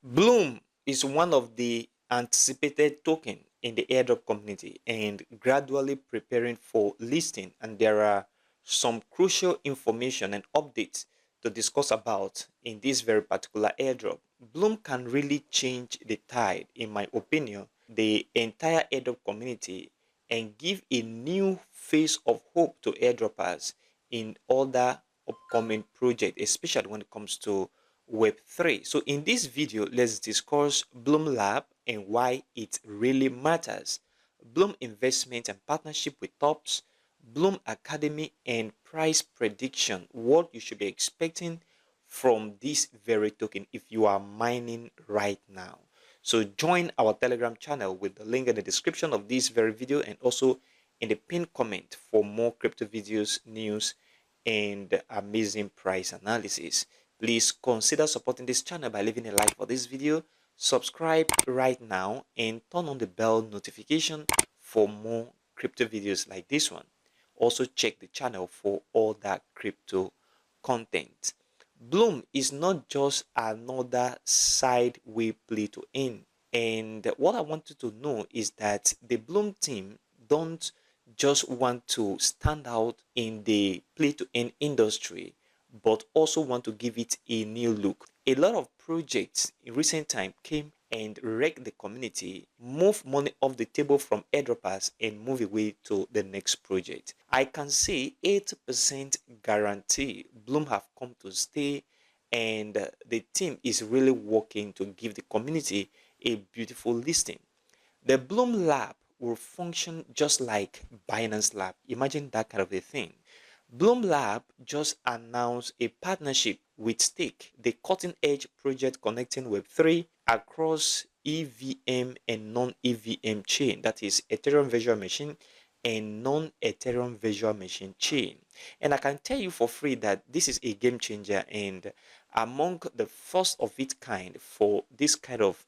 Blum is one of the anticipated token in the airdrop community and gradually preparing for listing, and there are some crucial information and updates to discuss about in this very particular airdrop. Bloom can really change the tide, in my opinion, the entire airdrop community and give a new face of hope to airdroppers in other upcoming projects, especially when it comes to Web3. So in this video, let's discuss Bloom Lab and why it really matters. Bloom investment and partnership with tops, Bloom Academy and price prediction, what you should be expecting from this very token if you are mining right now. So join our Telegram channel with the link in the description of this very video and also in the pinned comment for more crypto videos, news, and amazing price analysis. Please consider supporting this channel by leaving a like for this video, subscribe right now, and turn on the bell notification for more crypto videos like this one. Also check the channel for all that crypto content. Bloom is not just another side way play to earn. And what I want you to know is that the Bloom team don't just want to stand out in the play to earn industry, but also want to give it a new look. A lot of projects in recent time came and wrecked the community, move money off the table from airdroppers and move away to the next project. I can say 80% guarantee Bloom have come to stay, and the team is really working to give the community a beautiful listing. The Bloom Lab will function just like Binance Lab. Imagine that kind of a thing. Bloom Lab just announced a partnership with Stake, the cutting-edge project connecting Web3 across EVM and non-EVM chain, that is Ethereum Virtual Machine and non-Ethereum Virtual Machine chain. And I can tell you for free that this is a game changer and among the first of its kind for this kind of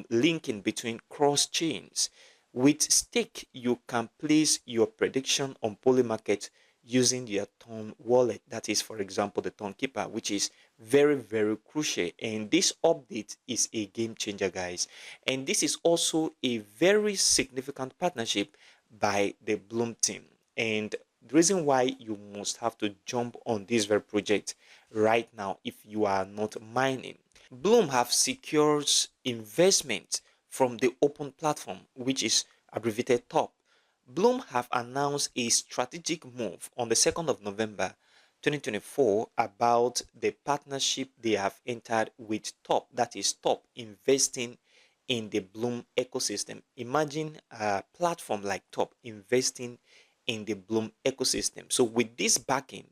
linking between cross chains. With Stake, you can place your prediction on Poly Market using your Ton wallet. That is, for example, the Ton Keeper, which is very, very crucial. And this update is a game changer, guys. And this is also a very significant partnership by the Bloom team. And the reason why you must have to jump on this very project right now if you are not mining. Bloom have secured investment from the open platform, which is abbreviated TOP. Bloom have announced a strategic move on the 2nd of November 2024 about the partnership they have entered with TOP, that is TOP investing in the Bloom ecosystem. Imagine a platform like TOP investing in the Bloom ecosystem. So with this backing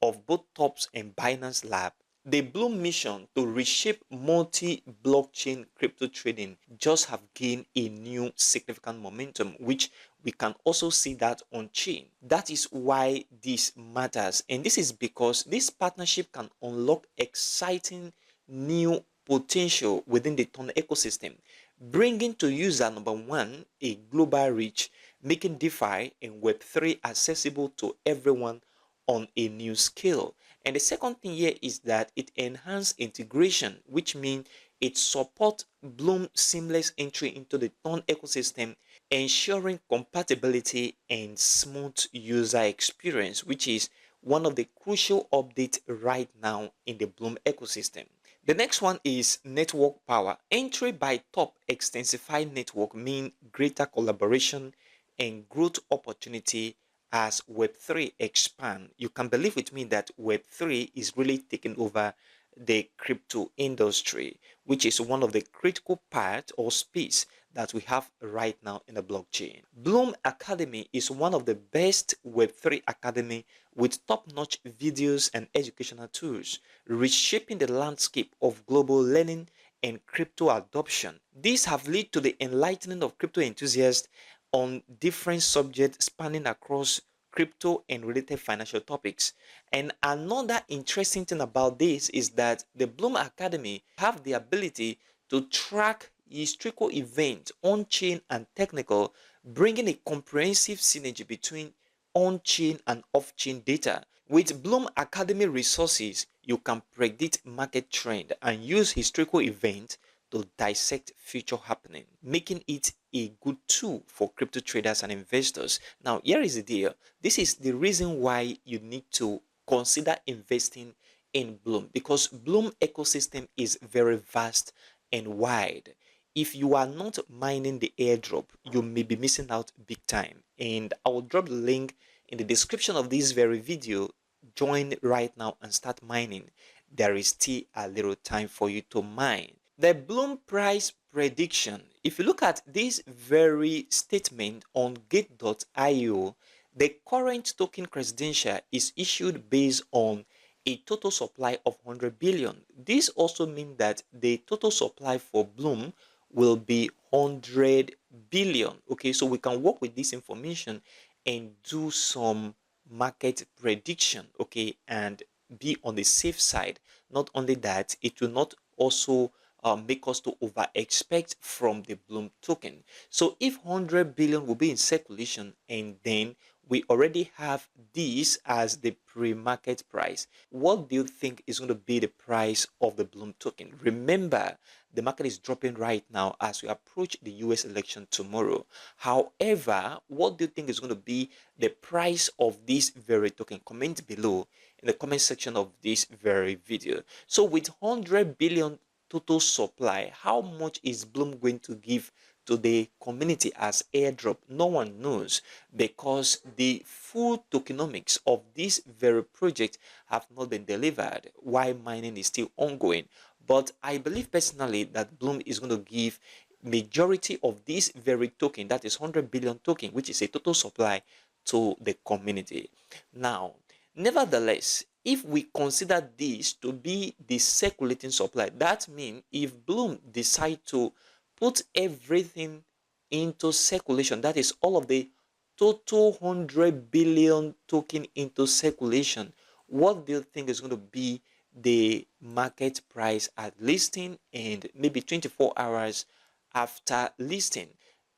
of both TOPS and Binance Lab, the Bloom mission to reshape multi-blockchain crypto trading just have gained a new significant momentum, which we can also see that on chain. That is why this matters, and this is because this partnership can unlock exciting new potential within the Ton ecosystem, bringing to user number one a global reach, making DeFi and Web3 accessible to everyone on a new scale. And the second thing here is that it enhances integration, which means it supports Bloom seamless entry into the Ton ecosystem, ensuring compatibility and smooth user experience, which is one of the crucial updates right now in the Bloom ecosystem. The next one is network power. Entry by top extensified network mean greater collaboration and growth opportunity as Web3 expand. You can believe with me that Web3 is really taking over the crypto industry, which is one of the critical part or space that we have right now in the blockchain. Blum Academy is one of the best Web3 academy with top-notch videos and educational tools, reshaping the landscape of global learning and crypto adoption. These have led to the enlightening of crypto enthusiasts on different subjects spanning across crypto and related financial topics. And another interesting thing about this is that the Blum Academy have the ability to track historical events on-chain and technical, bringing a comprehensive synergy between on-chain and off-chain data. With Blum Academy resources, you can predict market trend and use historical events to dissect future happening, making it a good tool for crypto traders and investors. Now, here is the deal. This is the reason why you need to consider investing in Blum, because Blum ecosystem is very vast and wide. If you are not mining the airdrop, you may be missing out big time. And I will drop the link in the description of this very video. Join right now and start mining. There is still a little time for you to mine. The Bloom price prediction. If you look at this very statement on gate.io, the current token credential is issued based on a total supply of 100 billion. This also means that the total supply for Bloom will be 100 billion. Okay, so we can work with this information and do some market prediction, okay, and be on the safe side. Not only that, it will not also make us to over expect from the Bloom token. So if 100 billion will be in circulation, and then we already have this as the pre-market price, what do you think is going to be the price of the Bloom token? Remember, the market is dropping right now as we approach the US election tomorrow. However, what do you think is going to be the price of this very token? Comment below in the comment section of this very video. So with 100 billion total supply, how much is Bloom going to give to the community as airdrop? No one knows, because the full tokenomics of this very project have not been delivered while mining is still ongoing. But I believe personally that Bloom is going to give majority of this very token, that is 100 billion token, which is a total supply, to the community. Now, nevertheless, if we consider this to be the circulating supply, that means if Bloom decide to put everything into circulation, that is all of the total 100 billion token into circulation, what do you think is going to be the market price at listing and maybe 24 hours after listing?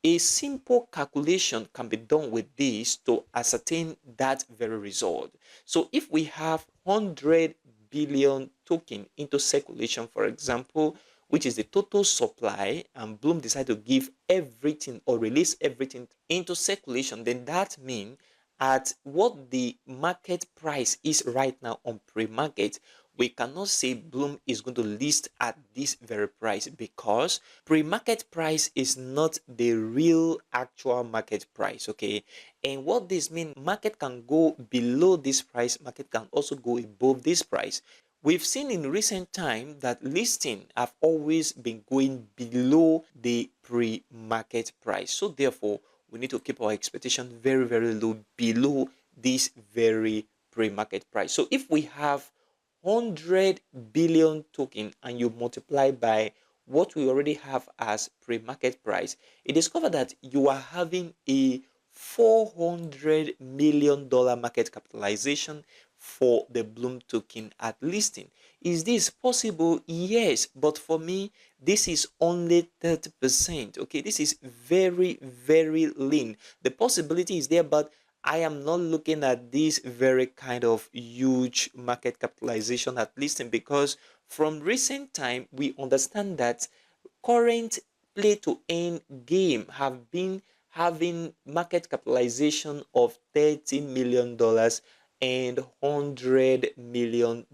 A simple calculation can be done with this to ascertain that very result. So if we have 100 billion token into circulation, for example, which is the total supply, and Bloom decide to give everything or release everything into circulation, then that means at what the market price is right now on pre-market, we cannot say Bloom is going to list at this very price, because pre-market price is not the real actual market price, okay? And what this means, market can go below this price, market can also go above this price. We've seen in recent time that listing have always been going below the pre-market price. So therefore, we need to keep our expectation very, very low, below this very pre-market price. So if we have 100 billion token and you multiply by what we already have as pre-market price, you discover that you are having a $400 million market capitalization for the Bloom token at listing. Is this possible? Yes, but for me, this is only 30%. Okay, this is very, very lean. The possibility is there, but I am not looking at this very kind of huge market capitalization at listing, because from recent time, we understand that current play to earn game have been having market capitalization of $30 million and $100 million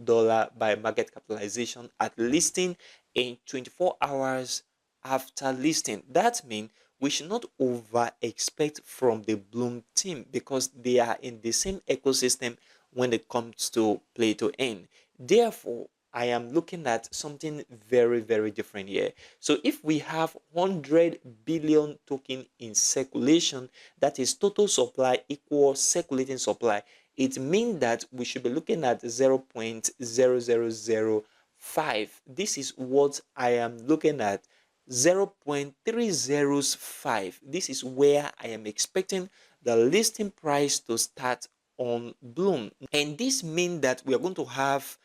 by market capitalization at listing in 24 hours after listing. That means we should not over expect from the Bloom team, because they are in the same ecosystem when it comes to play to earn. Therefore, I am looking at something very, very different here. So if we have 100 billion token in circulation, that is total supply equals circulating supply, it means that we should be looking at 0.0005. This is what I am looking at, 0.305. This is where I am expecting the listing price to start on Bloom. And this means that we are going to have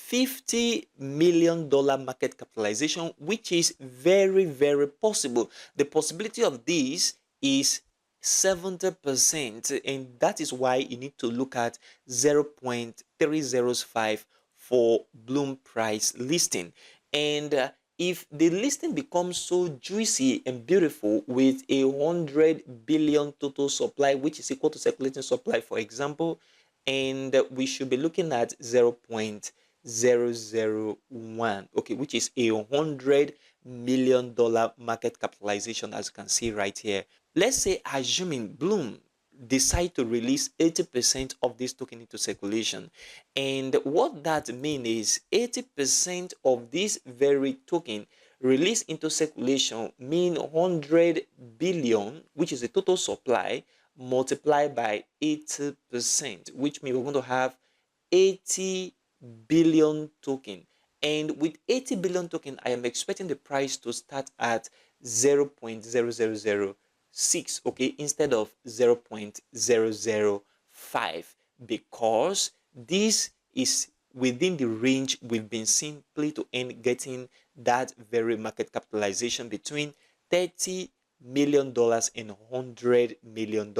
$50 million market capitalization, which is very, very possible. The possibility of this is 70%, and that is why you need to look at 0.305 for Bloom price listing. And if the listing becomes so juicy and beautiful with 100 billion total supply, which is equal to circulating supply, for example, and we should be looking at 0.001, okay, which is $100 million market capitalization, as you can see right here. Let's say, assuming Bloom decide to release 80% of this token into circulation, and what that means is 80% of this very token released into circulation mean 100 billion, which is the total supply, multiplied by 80%, which means we're going to have 80 billion token. And with 80 billion token, I am expecting the price to start at 0.0006, okay, instead of 0.005, because this is within the range we've been seeing play to end getting that very market capitalization between $30 million and $100 million.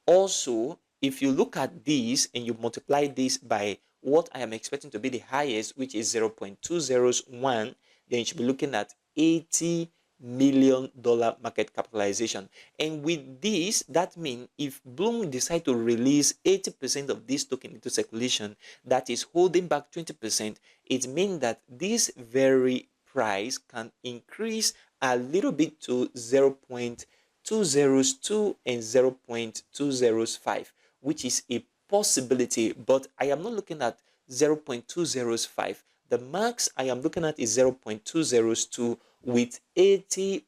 Also, if you look at this and you multiply this by what I am expecting to be the highest, which is 0.201, then you should be looking at $80 million market capitalization. And with this, that means if Bloom decide to release 80% of this token into circulation, that is holding back 20%, it means that this very price can increase a little bit to 0.202 and 0.205, which is a possibility, but I am not looking at 0.205. The max I am looking at is 0.202 with 80%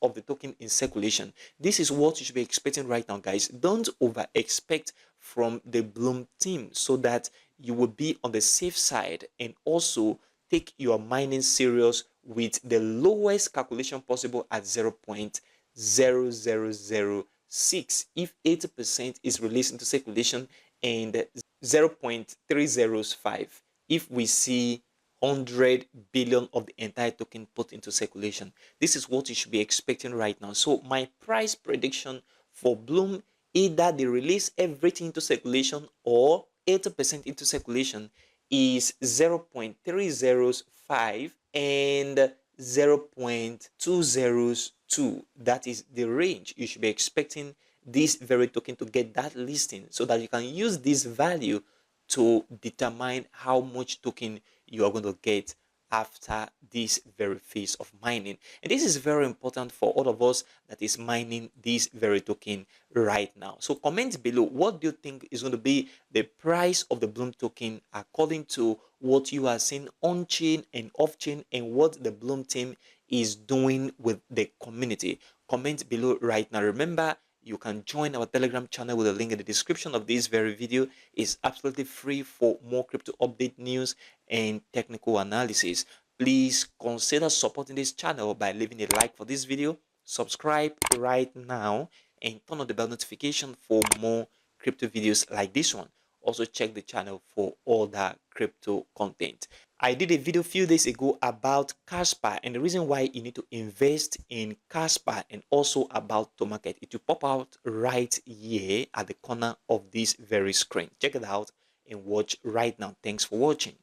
of the token in circulation. This is what you should be expecting right now, guys. Don't over expect from the Bloom team, so that you will be on the safe side, and also take your mining serious with the lowest calculation possible at 0.0006 if 80% is released into circulation, and 0.305 if we see 100 billion of the entire token put into circulation. This is what you should be expecting right now. So my price prediction for Bloom, either they release everything into circulation or 80% into circulation, is 0.305 and 0.202. That is the range you should be expecting this very token to get that listing, so that you can use this value to determine how much token you are going to get after this very phase of mining. And this is very important for all of us that is mining this very token right now. So comment below, what do you think is going to be the price of the Bloom token according to what you are seeing on chain and off chain, and what the Bloom team is doing with the community. Comment below right now. Remember, you can join our Telegram channel with a link in the description of this very video. It's absolutely free for more crypto update news and technical analysis. Please consider supporting this channel by leaving a like for this video, subscribe right now, and turn on the bell notification for more crypto videos like this one. Also check the channel for other crypto content. I did a video a few days ago about Casper and the reason why you need to invest in Casper, and also about to market. It will pop out right here at the corner of this very screen. Check it out and watch right now. Thanks for watching.